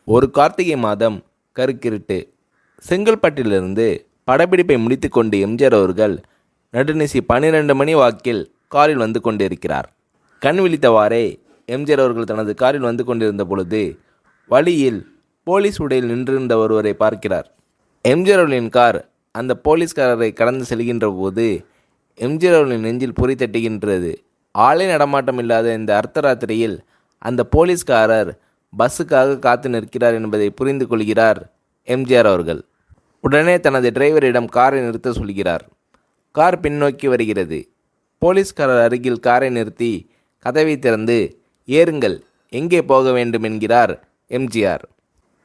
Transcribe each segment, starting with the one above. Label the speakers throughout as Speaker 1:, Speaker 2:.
Speaker 1: ஒரு கார்த்திகை மாதம் கருக்கிருட்டு. செங்கல்பட்டிலிருந்து படப்பிடிப்பை முடித்து கொண்டு எம்ஜிஆர் அவர்கள் நடுநிசி 12 மணி வாக்கில் காரில் வந்து கொண்டிருக்கிறார். கண் விழித்தவாறே எம்ஜிஆர் அவர்கள் தனது காரில் வந்து கொண்டிருந்த பொழுது வழியில் போலீஸ் உடையில் நின்றிருந்த ஒருவரை பார்க்கிறார். எம்ஜிஆர் அவர்களின் கார் அந்த போலீஸ்காரரை கடந்து செல்கின்ற போது எம்ஜிஆர் அவர்களின் நெஞ்சில் பொறி தட்டுகின்றது. ஆளே நடமாட்டம் இல்லாத இந்த அர்த்தராத்திரியில் அந்த போலீஸ்காரர் பஸ்ஸுக்காக காத்து நிற்கிறார் என்பதை புரிந்து கொள்கிறார் எம்ஜிஆர் அவர்கள். உடனே தனது டிரைவரிடம் காரை நிறுத்த சொல்கிறார். கார் பின்னோக்கி வருகிறது. போலீஸ்காரர் அருகில் காரை நிறுத்தி கதவை திறந்து, ஏறுங்கள், எங்கே போக வேண்டும் என்கிறார் எம்ஜிஆர்.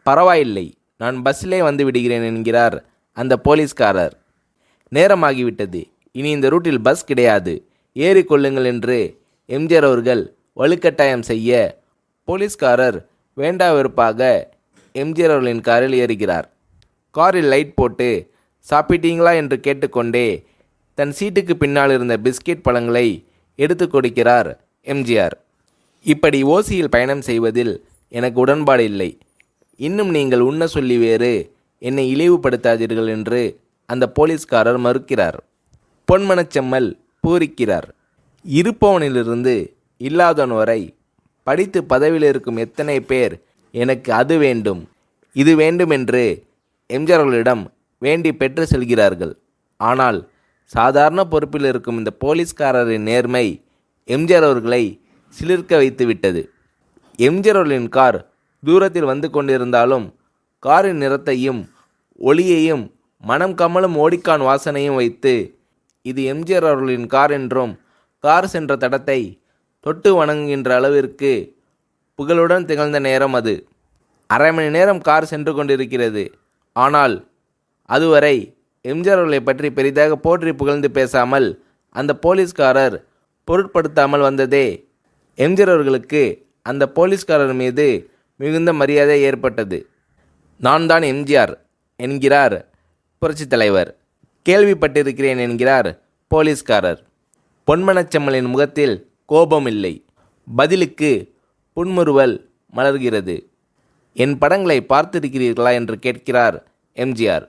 Speaker 1: பரவாயில்லை, நான் பஸ்ஸிலே வந்து விடுகிறேன் என்கிறார் அந்த போலீஸ்காரர். நேரமாகிவிட்டது, இனி இந்த ரூட்டில் பஸ் கிடையாது, ஏறிக்கொள்ளுங்கள் என்று எம்ஜிஆர் அவர்கள் வலுக்கட்டாயம் செய்ய போலீஸ்காரர் வேண்டா வெறுப்பாக எம்ஜிஆர் அவர்களின் காரில் ஏறுகிறார். காரில் லைட் போட்டு சாப்பிட்டீங்களா என்று கேட்டுக்கொண்டே தன் சீட்டுக்கு பின்னால் இருந்த பிஸ்கெட் பழங்களை எடுத்து கொடுக்கிறார் எம்ஜிஆர். இப்படி ஓசியில் பயணம் செய்வதில் எனக்கு உடன்பாடு இல்லை. இன்னும் நீங்கள் உண்ண சொல்லி வேறு என்னை இழிவுபடுத்தாதீர்கள் என்று அந்த போலீஸ்காரர் மறுக்கிறார். பொன்மனச்செம்மல் பூரிக்கிறார். இருப்பவனிலிருந்து இல்லாதவன் வரை படித்து பதவியில் இருக்கும் எத்தனை பேர் எனக்கு அது வேண்டும் இது வேண்டும் என்று எம்ஜிஆர் அவர்களிடம் வேண்டி பெற்று செல்கிறார்கள். ஆனால் சாதாரண பொறுப்பில் இருக்கும் இந்த போலீஸ்காரரின் நேர்மை எம்ஜிஆர் அவர்களை சிலிர்க்க வைத்து விட்டது. எம்ஜிஆர் அவர்களின் கார் தூரத்தில் வந்து கொண்டிருந்தாலும் காரின் நிறத்தையும் ஒளியையும் மனம் கமலும் ஓடிக்கான் வாசனையும் வைத்து இது எம்ஜிஆர் அவர்களின் கார் என்றும் கார் சென்ற தடத்தை தொட்டு வணங்குகின்ற அளவிற்கு புகழுடன் திகழ்ந்த நேரம் அது. அரை மணி நேரம் கார் சென்று கொண்டிருக்கிறது. ஆனால் அதுவரை எம்ஜிஆர் அவர்களை பற்றி பெரிதாக போற்றி புகழ்ந்து பேசாமல் அந்த போலீஸ்காரர் பொருட்படுத்தாமல் வந்ததே எம்ஜிஆர் அவர்களுக்கு அந்த போலீஸ்காரர் மீது மிகுந்த மரியாதை ஏற்பட்டது. நான் தான் எம்ஜிஆர் என்கிறார் புரட்சித் தலைவர். கேள்விப்பட்டிருக்கிறேன் என்கிறார் போலீஸ்காரர். பொன்மனச்செம்மலின் முகத்தில் கோபம் இல்லை. பதிலுக்கு புன்முறுவல் மலர்கிறது. என் படங்களை பார்த்திருக்கிறீர்களா என்று கேட்கிறார் எம்ஜிஆர்.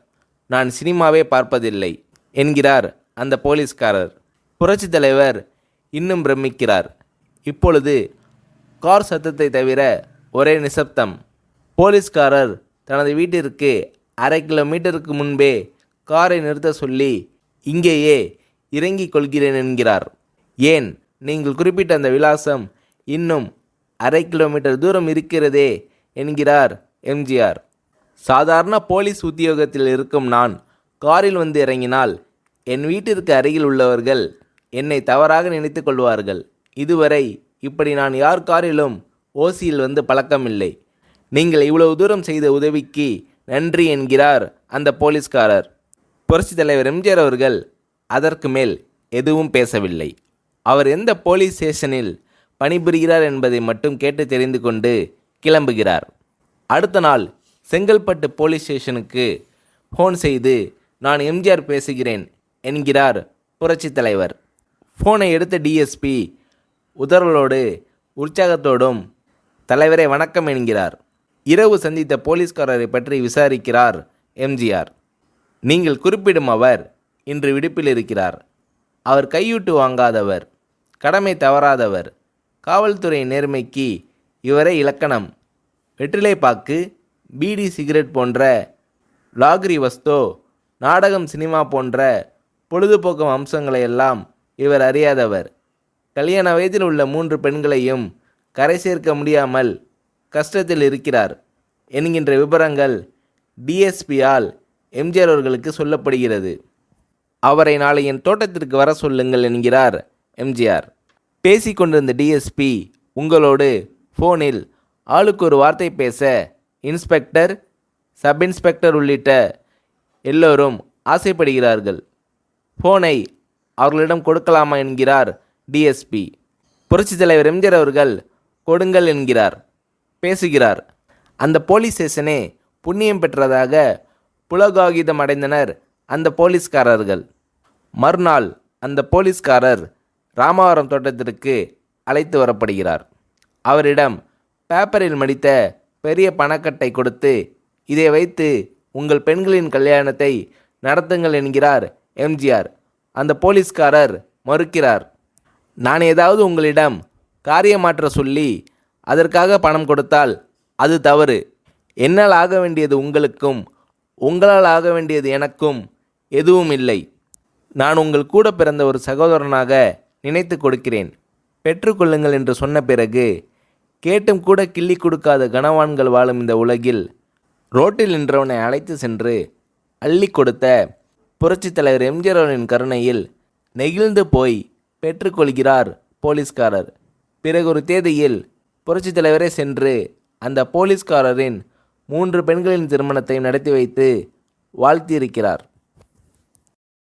Speaker 1: நான் சினிமாவே பார்ப்பதில்லை என்கிறார் அந்த போலீஸ்காரர். புரட்சித் தலைவர் இன்னும் பிரமிக்கிறார். இப்பொழுது கார் சத்தத்தை தவிர ஒரே நிசப்தம். போலீஸ்காரர் தனது வீட்டிற்கு 1/2 கிலோமீட்டருக்கு முன்பே காரை நிறுத்த சொல்லி இங்கேயே இறங்கிக் கொள்கிறேன் என்கிறார். ஏன், நீங்கள் குறிப்பிட்ட அந்த விலாசம் இன்னும் 1/2 கிலோமீட்டர் தூரம் இருக்கிறதே என்கிறார் எம்ஜிஆர். சாதாரண போலீஸ் உத்தியோகத்தில் இருக்கும் நான் காரில் வந்து இறங்கினால் என் வீட்டிற்கு அருகில் உள்ளவர்கள் என்னை தவறாக நினைத்து கொள்வார்கள். இதுவரை இப்படி நான் யார் காரிலும் ஓசியில் வந்து பழக்கமில்லை. நீங்கள் இவ்வளவு தூரம் செய்த உதவிக்கு நன்றி என்கிறார் அந்த போலீஸ்காரர். புரட்சித் தலைவர் எம்ஜிஆர் அவர்கள் அதற்கு மேல் எதுவும் பேசவில்லை. அவர் எந்த போலீஸ் ஸ்டேஷனில் பணிபுரிகிறார் என்பதை மட்டும் கேட்டு தெரிந்து கொண்டு கிளம்புகிறார். அடுத்த நாள் செங்கல்பட்டு போலீஸ் ஸ்டேஷனுக்கு ஃபோன் செய்து, நான் எம்ஜிஆர் பேசுகிறேன் என்கிறார் புரட்சித் தலைவர். ஃபோனை எடுத்த டிஎஸ்பி உதறலோடு உற்சாகத்தோடும் தலைவரை வணக்கம் என்கிறார். இரவு சந்தித்த போலீஸ்காரரை பற்றி விசாரிக்கிறார் எம்ஜிஆர். நீங்கள் குறிப்பிடும் அவர் இன்று விடுப்பில் இருக்கிறார். அவர் கையூட்டு வாங்காதவர், கடமை தவறாதவர், காவல்துறை நேர்மைக்கு இவரே இலக்கணம். வெற்றிலை பாக்கு, பீடி, சிகரெட் போன்ற லாகிரி வஸ்தோ, நாடகம், சினிமா போன்ற பொழுதுபோக்கு அம்சங்களையெல்லாம் இவர் அறியாதவர். கல்யாண வயதில் உள்ள 3 பெண்களையும் கரை சேர்க்க முடியாமல் கஷ்டத்தில் இருக்கிறார் என்கின்ற விபரங்கள் டிஎஸ்பியால் எம்ஜிஆர் அவர்களுக்கு சொல்லப்படுகிறது. அவரை நாளை என் தோட்டத்திற்கு வர சொல்லுங்கள் என்கிறார் எம்ஜிஆர். பேசிக்கொண்டிருந்த டிஎஸ்பி உங்களோடு ஃபோனில் ஆளுக்கு ஒரு வார்த்தை பேச இன்ஸ்பெக்டர், சப் இன்ஸ்பெக்டர் உள்ளிட்ட எல்லோரும் ஆசைப்படுகிறார்கள். ஃபோனை அவர்களிடம் கொடுக்கலாமா என்கிறார் டிஎஸ்பி. புரட்சித் தலைவர் எம்ஜிஆர் அவர்கள் கொடுங்கள் என்கிறார். பேசுகிறார். அந்த போலீஸ் ஸ்டேஷனே புண்ணியம் பெற்றதாக புலகாகிதம் அடைந்தனர் அந்த போலீஸ்காரர்கள். மறுநாள் அந்த போலீஸ்காரர் ராமவரம் தோட்டத்திற்கு அழைத்து வரப்படுகிறார். அவரிடம் பேப்பரில் மடித்த பெரிய பணக்கட்டை கொடுத்து, இதை வைத்து உங்கள் பெண்களின் கல்யாணத்தை நடத்துங்கள் என்கிறார் எம்ஜிஆர். அந்த போலீஸ்காரர் மறுக்கிறார். நான் ஏதாவது உங்களிடம் காரியமாற்ற சொல்லி அதற்காக பணம் கொடுத்தால் அது தவறு. என்னால் ஆக வேண்டியது உங்களுக்கும், உங்களால் ஆக வேண்டியது எனக்கும் எதுவும் இல்லை. நான் உங்கள் கூட பிறந்த ஒரு சகோதரனாக நினைத்து கொடுக்கிறேன். பெற்றுக்கொள்ளுங்கள் என்று சொன்ன பிறகு கேட்டும் கூட கிள்ளி கொடுக்காத கனவான்கள் வாழும் இந்த உலகில் ரோட்டில் நின்றவனை அழைத்து சென்று அள்ளி கொடுத்த புரட்சித் தலைவர் எம்ஜிஆர் அவர்களின் கருணையில் நெகிழ்ந்து போய் பெற்றுக்கொள்கிறார் போலீஸ்காரர். பிறகு ஒரு தேதியில் புரட்சித் தலைவரே சென்று அந்த போலீஸ்காரரின் 3 பெண்களின் திருமணத்தை நடத்தி வைத்து வாழ்த்தியிருக்கிறார்.